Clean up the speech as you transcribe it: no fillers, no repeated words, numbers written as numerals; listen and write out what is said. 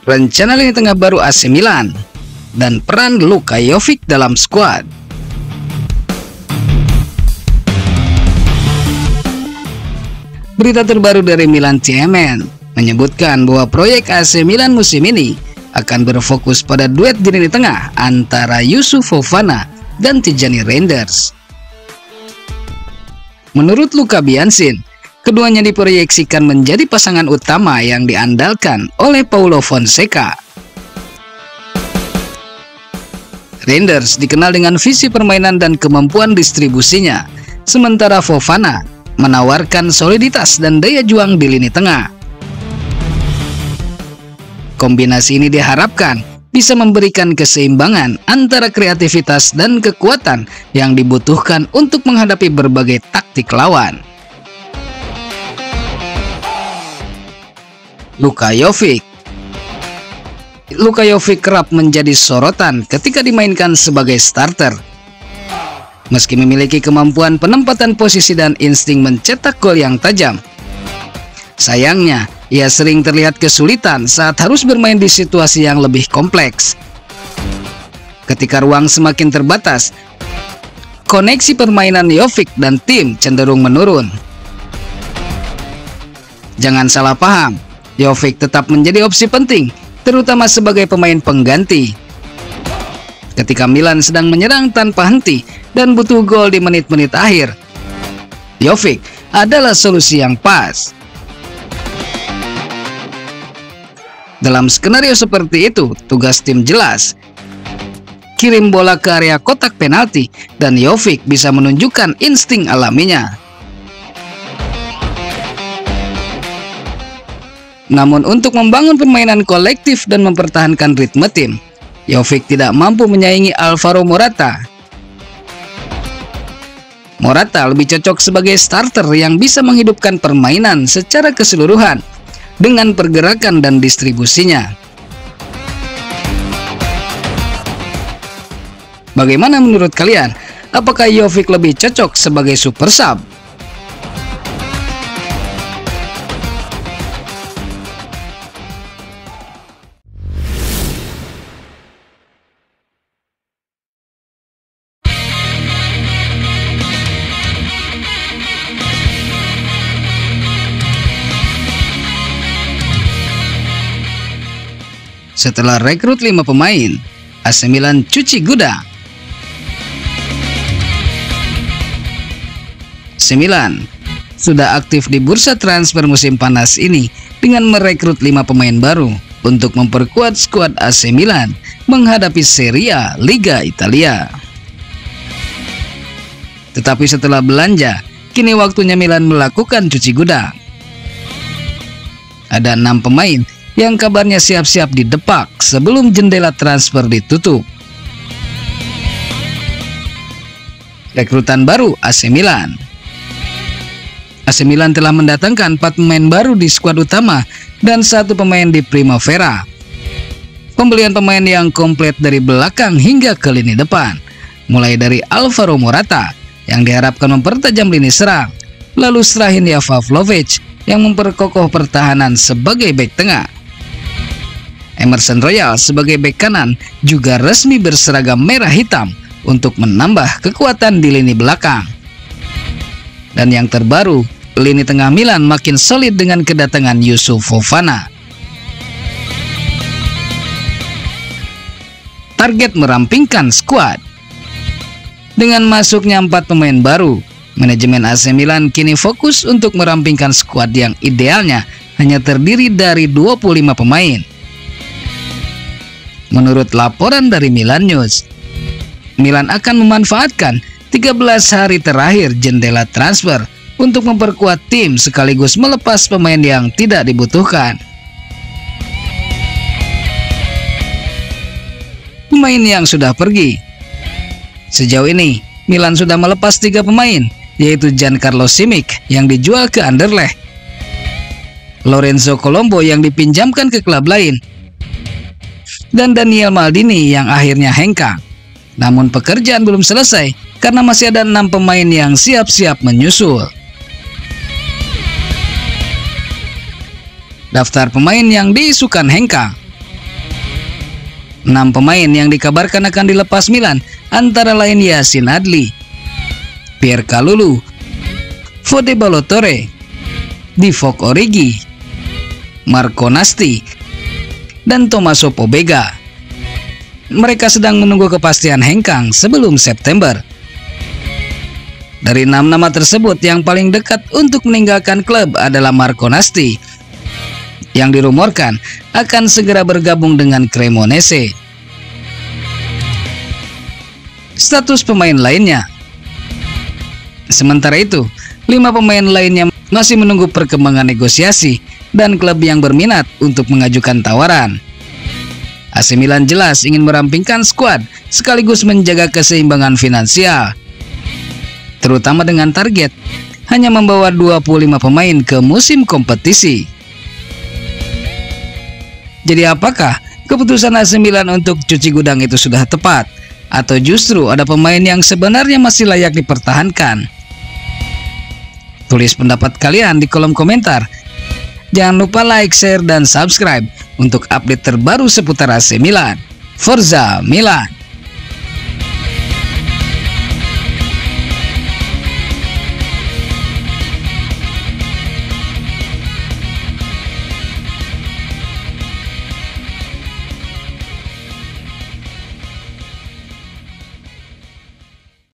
rencana lini tengah baru AC Milan, dan peran Luka Jovic dalam skuad. Berita terbaru dari Milan CMN menyebutkan bahwa proyek AC Milan musim ini akan berfokus pada duet di lini tengah antara Yusuf Fofana dan Tijani Reinders. Menurut Luka Biansin, keduanya diproyeksikan menjadi pasangan utama yang diandalkan oleh Paulo Fonseca. Reinders dikenal dengan visi permainan dan kemampuan distribusinya, sementara Fofana menawarkan soliditas dan daya juang di lini tengah. Kombinasi ini diharapkan bisa memberikan keseimbangan antara kreativitas dan kekuatan yang dibutuhkan untuk menghadapi berbagai taktik lawan. Luka Jovic kerap menjadi sorotan ketika dimainkan sebagai starter. Meski memiliki kemampuan penempatan posisi dan insting mencetak gol yang tajam, sayangnya ia sering terlihat kesulitan saat harus bermain di situasi yang lebih kompleks. Ketika ruang semakin terbatas, koneksi permainan Jovic dan tim cenderung menurun. Jangan salah paham, Jovic tetap menjadi opsi penting, terutama sebagai pemain pengganti. Ketika Milan sedang menyerang tanpa henti dan butuh gol di menit-menit akhir, Jovic adalah solusi yang pas. Dalam skenario seperti itu, tugas tim jelas: kirim bola ke area kotak penalti, dan Jovic bisa menunjukkan insting alaminya. Namun untuk membangun permainan kolektif dan mempertahankan ritme tim, Jovic tidak mampu menyaingi Alvaro Morata. Morata lebih cocok sebagai starter yang bisa menghidupkan permainan secara keseluruhan dengan pergerakan dan distribusinya. Bagaimana menurut kalian? Apakah Jovic lebih cocok sebagai super sub? Setelah rekrut 5 pemain, AC Milan cuci gudang. AC Milan sudah aktif di bursa transfer musim panas ini dengan merekrut 5 pemain baru untuk memperkuat skuad AC Milan menghadapi Serie A Liga Italia. Tetapi setelah belanja, kini waktunya Milan melakukan cuci gudang. Ada 6 pemain yang kabarnya siap-siap didepak sebelum jendela transfer ditutup. Rekrutan baru AC Milan. AC Milan telah mendatangkan 4 pemain baru di skuad utama dan 1 pemain di Primavera. Pembelian pemain yang komplit dari belakang hingga ke lini depan, mulai dari Alvaro Morata yang diharapkan mempertajam lini serang, lalu Strahinja Pavlovic yang memperkokoh pertahanan sebagai bek tengah. Emerson Royal sebagai bek kanan juga resmi berseragam merah hitam untuk menambah kekuatan di lini belakang. Dan yang terbaru, lini tengah Milan makin solid dengan kedatangan Yusuf Fofana. Target merampingkan skuad. Dengan masuknya 4 pemain baru, manajemen AC Milan kini fokus untuk merampingkan skuad yang idealnya hanya terdiri dari 25 pemain. Menurut laporan dari Milan News, Milan akan memanfaatkan 13 hari terakhir jendela transfer untuk memperkuat tim sekaligus melepas pemain yang tidak dibutuhkan. Pemain yang sudah pergi. Sejauh ini, Milan sudah melepas 3 pemain, yaitu Giancarlo Simic yang dijual ke Anderlecht, Lorenzo Colombo yang dipinjamkan ke klub lain, dan Daniel Maldini yang akhirnya hengkang. Namun pekerjaan belum selesai karena masih ada 6 pemain yang siap-siap menyusul. Daftar pemain yang diisukan hengkang. 6 pemain yang dikabarkan akan dilepas Milan antara lain Yacine Adli, Pierre Kalulu, Fode Ballo-Touré, Divock Origi, Marco Nasti, dan Tommaso Pobega. Mereka sedang menunggu kepastian hengkang sebelum September. Dari 6 nama tersebut, yang paling dekat untuk meninggalkan klub adalah Marco Nasti, yang dirumorkan akan segera bergabung dengan Cremonese. Status pemain lainnya. Sementara itu, 5 pemain lainnya masih menunggu perkembangan negosiasi dan klub yang berminat untuk mengajukan tawaran. AC Milan jelas ingin merampingkan skuad sekaligus menjaga keseimbangan finansial, terutama dengan target hanya membawa 25 pemain ke musim kompetisi. Jadi apakah keputusan AC Milan untuk cuci gudang itu sudah tepat? Atau justru ada pemain yang sebenarnya masih layak dipertahankan? Tulis pendapat kalian di kolom komentar. Jangan lupa like, share, dan subscribe untuk update terbaru seputar AC Milan. Forza Milan!